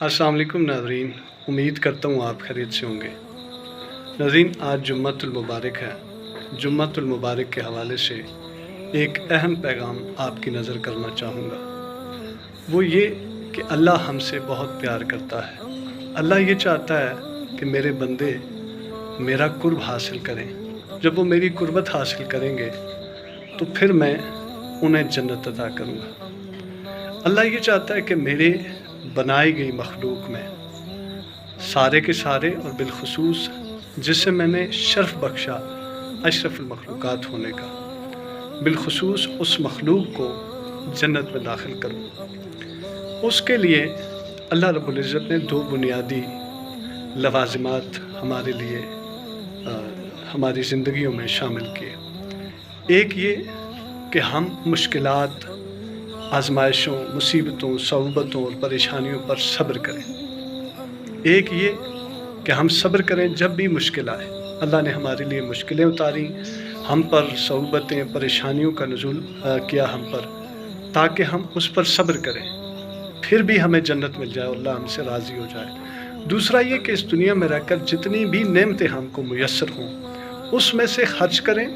अस्सलाम वालेकुम नाज़रीन, उम्मीद करता हूँ आप खैरियत से होंगे। नाज़रीन, आज जुम्मतुल मुबारक है। जुम्मतुल मुबारक के हवाले से एक अहम पैगाम आपकी नज़र करना चाहूँगा। वो ये कि अल्लाह हमसे बहुत प्यार करता है। अल्लाह ये चाहता है कि मेरे बंदे मेरा कुर्ब हासिल करें। जब वो मेरी कुर्बत हासिल करेंगे तो फिर मैं उन्हें जन्नत अता करूँगा। अल्लाह ये चाहता है कि मेरे बनाई गई मखलूक में सारे के सारे और बिलखुसूस जिसे मैंने शर्फ बख्शा अशरफुल मखलूक़ात होने का, बिलखुसूस उस मखलूक को जन्नत में दाखिल करूँ। उसके लिए अल्लाह रब्बुल इज़्ज़त ने दो बुनियादी लवाज़िमात हमारे लिए हमारी ज़िंदगियों में शामिल किए। एक ये कि हम मुश्किलात, आजमाइशों, मुसीबतों, सऊबतों और परेशानियों पर सब्र करें। एक ये कि हम सब्र करें जब भी मुश्किल आए। अल्लाह ने हमारे लिए मुश्किलें उतारी, हम पर सऊबतें, परेशानियों का नुज़ूल किया हम पर, ताकि हम उस पर सब्र करें, फिर भी हमें जन्नत मिल जाए, अल्लाह हमसे राज़ी हो जाए। दूसरा ये कि इस दुनिया में रहकर जितनी भी नेमतें हमको मुयस्सर हों, उसमें से खर्च करें,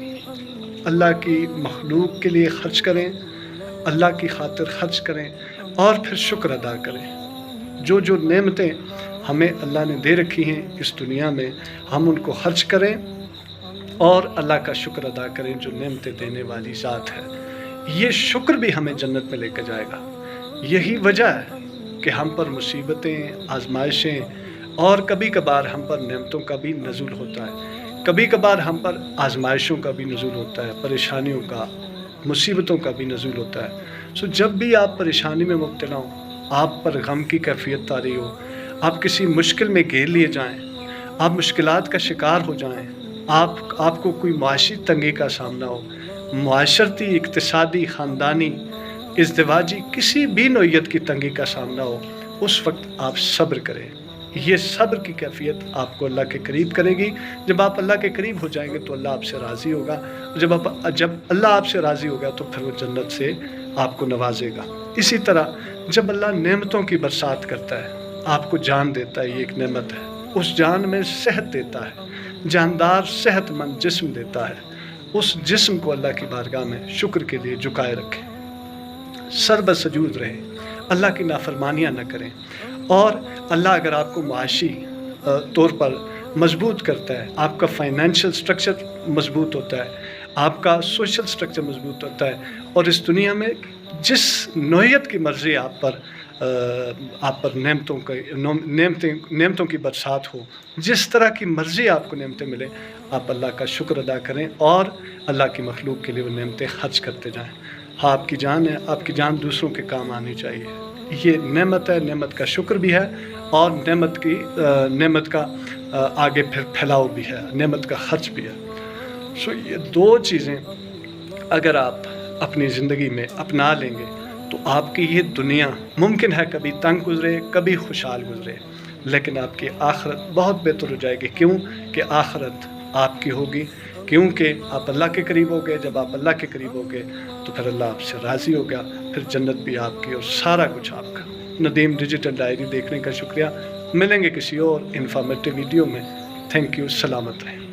अल्लाह की मखलूक के लिए खर्च करें, अल्लाह की खातिर खर्च करें और फिर शुक्र अदा करें। जो जो नेमतें हमें अल्लाह ने दे रखी हैं इस दुनिया में, हम उनको खर्च करें और अल्लाह का शुक्र अदा करें जो नेमतें देने वाली ज़ात है। ये शुक्र भी हमें जन्नत में लेकर जाएगा। यही वजह है कि हम पर मुसीबतें, आजमाइशें और कभी कभार हम पर नेमतों का भी नज़ूल होता है, कभी कभार हम पर आजमाइशों का भी नज़ूल होता है, परेशानियों का, मुसीबतों का भी नज़ूल होता है। जब भी आप परेशानी में मुब्तला हो, आप पर गम की कैफियत आ रही हो, आप किसी मुश्किल में घेर लिए जाएं, आप मुश्किलात का शिकार हो जाएं, आपको कोई माशी तंगी का सामना हो, माशरती, इक्तिसादी, ख़ानदानी, इज़्दिवाजी किसी भी नौइयत की तंगी का सामना हो, उस वक्त आप सब्र करें। ये सब्र की कैफियत आपको अल्लाह के करीब करेगी। जब आप अल्लाह के करीब हो जाएंगे तो अल्लाह आपसे राज़ी होगा। जब अल्लाह आपसे राज़ी होगा तो फिर वो जन्नत से आपको नवाजेगा। इसी तरह जब अल्लाह नेमतों की बरसात करता है, आपको जान देता है, ये एक नेमत है, उस जान में सेहत देता है, जानदार सेहतमंद जिस्म देता है, उस जिस्म को अल्लाह की बारगाह में शुक्र के लिए झुकाए रखें, सरबसजूद रहें, अल्लाह की नाफरमानियाँ न करें। और अल्लाह अगर आपको माशी तौर पर मजबूत करता है, आपका फाइनेंशियल स्ट्रक्चर मजबूत होता है, आपका सोशल स्ट्रक्चर मजबूत होता है, और इस दुनिया में जिस नौइयत की मर्ज़ी आप पर नेमतों की बरसात हो, जिस तरह की मर्ज़ी आपको नेमतें मिले, आप अल्लाह का शुक्र अदा करें और अल्लाह की मखलूक के लिए वो नेमतें खर्च करते जाएं। हाँ, आपकी जान है, आपकी जान दूसरों के काम आनी चाहिए। ये नेमत है, नेमत का शुक्र भी है और नेमत का आगे फिर फैलाव भी है, नेमत का खर्च भी है। ये दो चीज़ें अगर आप अपनी ज़िंदगी में अपना लेंगे तो आपकी ये दुनिया मुमकिन है कभी तंग गुजरे, कभी खुशहाल गुजरे, लेकिन आपकी आखिरत बहुत बेहतर हो जाएगी। क्यों कि आखिरत आपकी होगी, क्योंकि आप अल्लाह के करीब हो गए। जब आप अल्लाह के करीब हो गए तो फिर अल्लाह आपसे राज़ी हो गया, फिर जन्नत भी आपकी और सारा कुछ आपका। नदीम डिजिटल डायरी देखने का शुक्रिया। मिलेंगे किसी और इन्फॉर्मेटिव वीडियो में। Thank you. सलामत रहें।